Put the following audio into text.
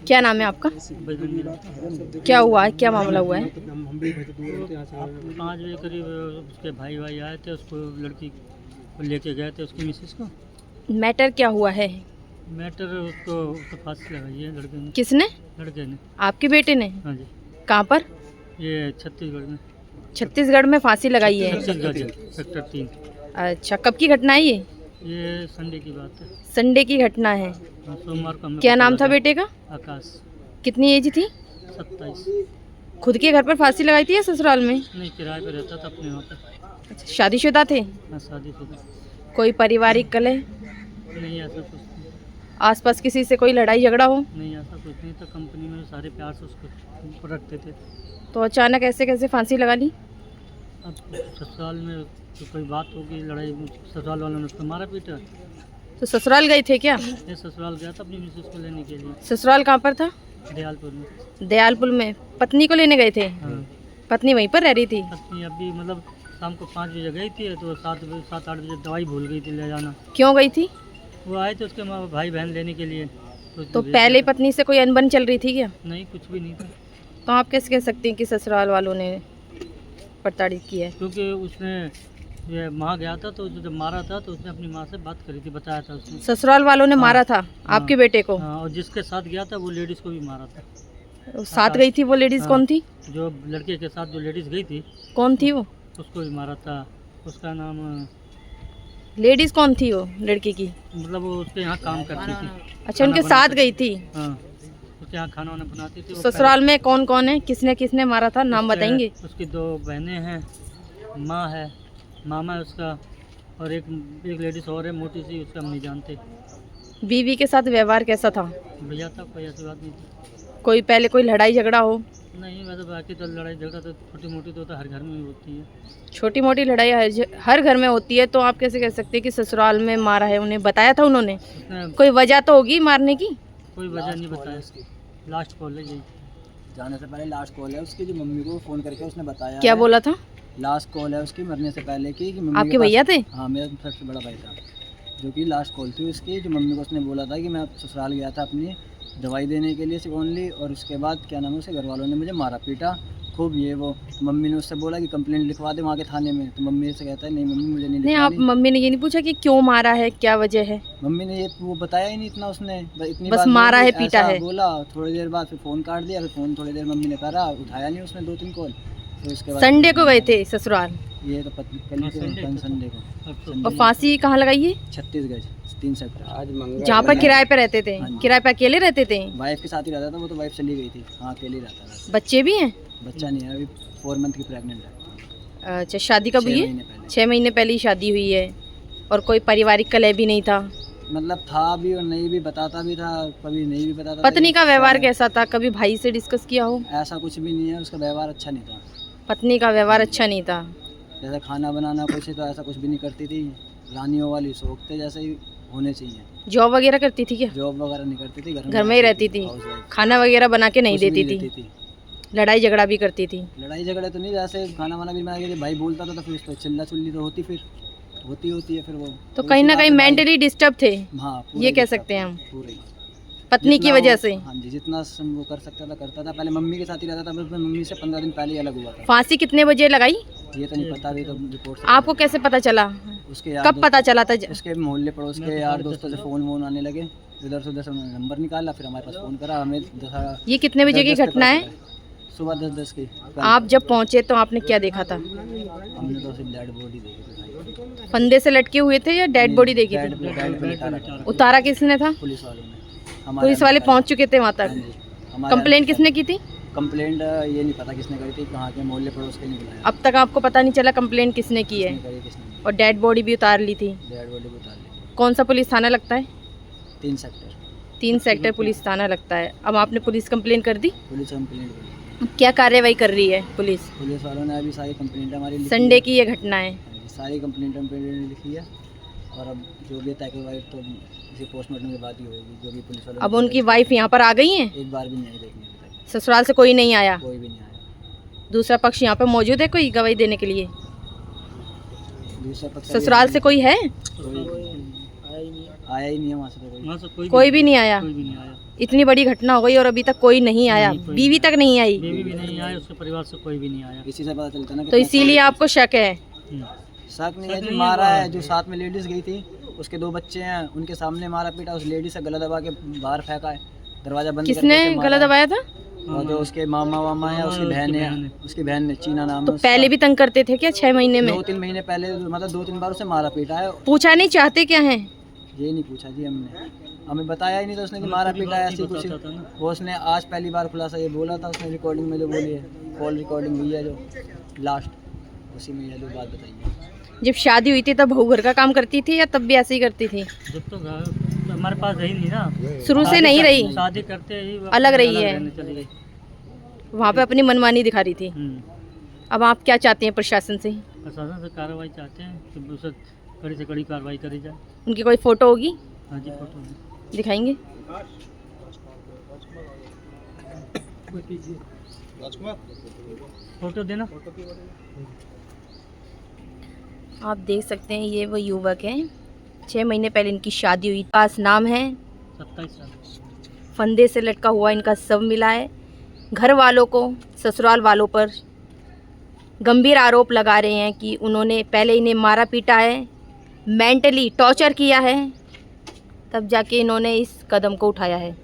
क्या नाम है आपका? क्या हुआ है, क्या मामला हुआ है? 5 बजे करीब उसके भाई आए थे, उसको लड़की को लेके गए थे, उसकी मिसेस को। मैटर क्या हुआ है? मैटर उसको फांसी लगाई है लड़के ने। किसने? लड़के ने। आपके बेटे ने? हाँ जी। कहाँ पर? ये छत्तीसगढ़ में। छत्तीसगढ़ में फांसी लगाई है? छत्तीसगढ़ सेक्टर 3। अच्छा, कब की घटना है ये संडे की बात है। संडे की घटना है। हाँ, सोमवार को हमें क्या पता नाम था लगा। बेटे का? आकाश। कितनी एज थी? 27। खुद के घर पर फांसी लगाई थी या ससुराल में? नहीं, किराए पे रहता था अपने वहाँ पे। अच्छा, शादीशुदा थे? हाँ, शादीशुदा। कोई पारिवारिक कलह? नहीं, ऐसा कुछ नहीं। आसपास किसी से कोई लड़ाई झगड़ा हो? नहीं, ऐसा कुछ नहीं था। कंपनी में सारे प्यार से उसको रखते थे। तो अचानक ऐसे कैसे फांसी लगा ली? अब ससुराल में तो कोई बात होगी, लड़ाई, ससुराल वालों ने उसको मारा पीटा। तो ससुराल गए थे क्या? ये ससुराल गया था अपनी मिसेस को लेने के लिए। ससुराल कहाँ पर था? दयालपुर में। दयालपुर में पत्नी को लेने गए थे? हाँ। पत्नी वहीं पर रह रही थी? पत्नी अभी मतलब शाम को 5 बजे गई थी, तो 7-8 बजे दवाई भूल गई थी ले जाना। क्यों गई थी? वो आए थे उसके भाई बहन लेने के लिए। तो पहले पत्नी से कोई अनबन चल रही थी क्या? नहीं, कुछ भी नहीं था। तो आप कैसे कह सकती हैं कि ससुराल वालों ने प्रताड़ित किया है? क्योंकि उसने ये वहाँ गया था, तो जब मारा था तो उसने अपनी माँ से बात करी थी, बताया था उसने। ससुराल वालों ने हाँ। मारा था आपके बेटे को? हाँ, और जिसके साथ गया था वो लेडीज़ को भी मारा था। साथ गई थी वो लेडीज? हाँ। कौन थी? जो लड़के के साथ जो लेडीज़ गई थी, कौन थी वो? उसको भी मारा था। उसका नाम लेडीज कौन थी वो लड़की की? मतलब वो उसके यहाँ काम करती थी। अच्छा, उनके साथ गई थी? हाँ, उसके यहाँ खाना वाना बनाती थी। वो ससुराल में कौन कौन है, किसने किसने मारा था, नाम उसके- बताएंगे? उसकी 2 बहनें हैं, माँ है, मामा है उसका, और एक लेडीज़ और है मोटी सी, उसका हम नहीं जानते। बीवी के साथ व्यवहार कैसा था? भैया था, कोई ऐसी बात नहीं थी। कोई पहले कोई लड़ाई झगड़ा हो? नहीं, वैसे बाकी तो लड़ाई झगड़ा तो छोटी मोटी तो हर घर में ही होती है। छोटी मोटी लड़ाई हर घर में होती है, तो आप कैसे कह सकते हैं कि ससुराल में मारा है? उन्हें बताया था उन्होंने? उसने कोई वजह तो होगी मारने की? कोई वजह नहीं बताया। लास्ट कॉल है यही। जाने से पहले लास्ट कॉल है उसकी, जो मम्मी को फ़ोन करके उसने बताया क्या है। बोला था? लास्ट कॉल है उसकी मरने से पहले की, कि मम्मी आपके के पास- भैया थे? हाँ, मेरा सबसे बड़ा भाई था। जो कि लास्ट कॉल थी उसकी, जो मम्मी को उसने बोला था कि मैं ससुराल गया था अपनी दवाई देने के लिए सिर्फ ओनली, और उसके बाद क्या नाम है, उसके घर वालों ने मुझे मारा पीटा खूब। ये वो मम्मी ने उससे बोला कि कंप्लेंट लिखवा दे वहाँ के थाने में, तो मम्मी से कहता है नहीं मम्मी मुझे नहीं नहीं, आप लिखवानी। मम्मी ने ये नहीं पूछा कि क्यों मारा है, क्या वजह है? मम्मी ने ये वो बताया ही नहीं इतना, उसने इतनी बस बात मारा बोली, है, पीटा ऐसा है। बोला। थोड़ी देर बाद फिर फ़ोन काट दिया, फिर फ़ोन थोड़ी देर मम्मी ने करा, उठाया नहीं उसने 2-3 कॉल। तो उसके बाद संडे को गए थे ससुराल? ये तो कल संडे को। और फांसी कहाँ लगाई है? छत्तीसगढ़ 3 सेक्टर। आज जहाँ पर किराए पे रहते थे? हाँ जी। किराए पे अकेले रहते थे? वाइफ के साथ ही रहता था वो, तो वाइफ चली गई थी। हाँ, अकेले ही रहता था। बच्चे भी हैं? बच्चा नहीं है, अभी 4 मंथ की प्रेग्नेंट है। अच्छा, शादी कब 6 हुई है? महीने पहले। 6 महीने पहले ही शादी हुई है। और कोई पारिवारिक कलह भी नहीं था? मतलब था भी और नहीं भी, बताता भी था, कभी नहीं भी बताता था। पत्नी का व्यवहार कैसा था? कभी भाई से डिस्कस किया हो? ऐसा कुछ भी नहीं है, उसका व्यवहार अच्छा नहीं था। पत्नी का व्यवहार अच्छा नहीं था? जैसे खाना बनाना कुछ तो ऐसा कुछ भी नहीं करती थी। रानियों वाली शौक थे जैसे ही होने चाहिए। जॉब वगैरह करती थी क्या? जॉब वगैरह नहीं करती थी, घर में ही रहती थी? हाउसवाइफ। खाना वगैरह बना के नहीं कुछ भी देती थी? लड़ाई झगड़ा भी करती थी? लड़ाई झगड़े तो नहीं, जैसे खाना वाना भी बना के भाई बोलता था तो फिर तो चिल्ला चिल्ली तो होती, फिर होती है फिर वो। तो कहीं ना कहीं मेंटली डिस्टर्ब थे? हाँ, ये कह सकते हैं हम, पूरे पत्नी की वजह से? हाँ जी, जितना वो कर सकता था करता था। पहले मम्मी के साथ ही रहता था, बस मम्मी से 15 दिन पहले ही अलग हुआ था। फांसी कितने बजे लगाई? ये तो नहीं पता, अभी तो रिपोर्ट से आपको कैसे पता चला? उसके यार कब पता चला था? उसके मोहल्ले पड़ोस के यार दोस्तों से फ़ोन वोन आने लगे, इधर से उधर से उन्होंने नंबर निकाला, फिर हमारे पास फ़ोन करा। हमें ये कितने बजे की घटना है? सुबह 10-10 की। आप जब पहुंचे तो आपने क्या देखा था? हमने तो सिर्फ डेड बॉडी देखी थी। फंदे से लटके हुए थे या डेड बॉडी देखी थी? डेड पे लिटा रखा था। उतारा किसने था? पुलिस वालों ने। पुलिस वाले पहुंच चुके थे वहां हाँ तक? जी, हमारे कंप्लेंट किसने की थी? कंप्लेंट ये नहीं पता किसने करी थी, कहाँ के मोहल्ले पड़ोस के नहीं बुलाया। अब तक आपको पता नहीं चला कंप्लेंट किसने की है? किसने करी किसने नहीं। और डेड बॉडी भी उतार ली थी? डेड बॉडी भी उतार ली। कौन सा पुलिस थाना लगता है? 3 सेक्टर 3 सेक्टर पुलिस थाना लगता है। अब आपने पुलिस कंप्लेंट कर दी? पुलिस कंप्लेंट करी। क्या कार्रवाई कर रही है पुलिस? पुलिस वालों ने अभी सारी कंप्लेंट हमारी लिखी संडे है। की ये घटना है? सारी कंप्लेंट लिखी है, और अब जो भी तहकीकात तो इसी पोस्टमार्टम के बाद ही होगी, जो भी पुलिस वालों ने। अब उनकी वाइफ यहाँ पर आ गई हैं? एक बार भी नहीं आई देखने अभी तक, ससुराल से कोई नहीं आया? कोई भी नहीं आया। दूसरा पक्ष यहाँ पे मौजूद है कोई गवाही देने के लिए? दूसरा पक्ष ससुराल से कोई है? आया ही नहीं है वहाँ से, तो कोई वहाँ से कोई भी नहीं आया? कोई भी नहीं आया। इतनी बड़ी घटना हो गई और अभी तक कोई नहीं आया, नहीं, कोई बीवी तक नहीं आई, बेबी भी नहीं आया, उसके परिवार से कोई भी नहीं आया। इसी से पता चलता ना तो इसीलिए आपको शक है। हम्म। शक नहीं है, शक जो नहीं मारा है, है, जो साथ में लेडीज गई थी, उसके 2 बच्चे हैं, उनके सामने मारा पीटा, उस लेडीज से गला दबा के बाहर फेंका है, दरवाजा बंद किसने करके उसे मारा गला है। दबाया था? और जो उसके मामा वामा है, उसकी बहन है, उसकी बहन ने, चीना नाम तो है उसका। पहले भी तंग करते थे क्या 6 महीने में? 2-3 महीने पहले, मतलब 2-3 बार उसे मारा पीटा है। पूछा नहीं चाहते क्या है? ये नहीं पूछा जी हमने, हमें बताया ही नहीं था उसने कि मारा पीटा है, ऐसी कुछ। वो उसने आज पहली बार खुलासा ये बोला था, उसने रिकॉर्डिंग में जो बोली है, कॉल रिकॉर्डिंग हुई है जो लास्ट, उसी में ये जो बात बताई है। जब शादी हुई थी तब बहू घर का काम करती थी या तब भी ऐसे ही करती थी? जब तो हमारे पास रही नहीं ना, शुरू से नहीं रही, शादी करते ही वो अलग अपने रही है। रहने चली गई। वहाँ पे अपनी मनमानी दिखा रही थी। अब आप क्या चाहते हैं प्रशासन से? प्रशासन से कार्रवाई चाहते हैं कि उसे कड़ी से कड़ी कार्रवाई करी जाए। उनकी कोई फोटो होगी, हाँ जी, फोटो है। दिखाएंगे? फोटो देना। आप देख सकते हैं ये वो युवक हैं, 6 महीने पहले इनकी शादी हुई। पास नाम है, 27 साल। फंदे से लटका हुआ इनका शव मिला है। घर वालों को, ससुराल वालों पर गंभीर आरोप लगा रहे हैं कि उन्होंने पहले इन्हें मारा पीटा है, मेंटली टॉर्चर किया है, तब जाके इन्होंने इस कदम को उठाया है।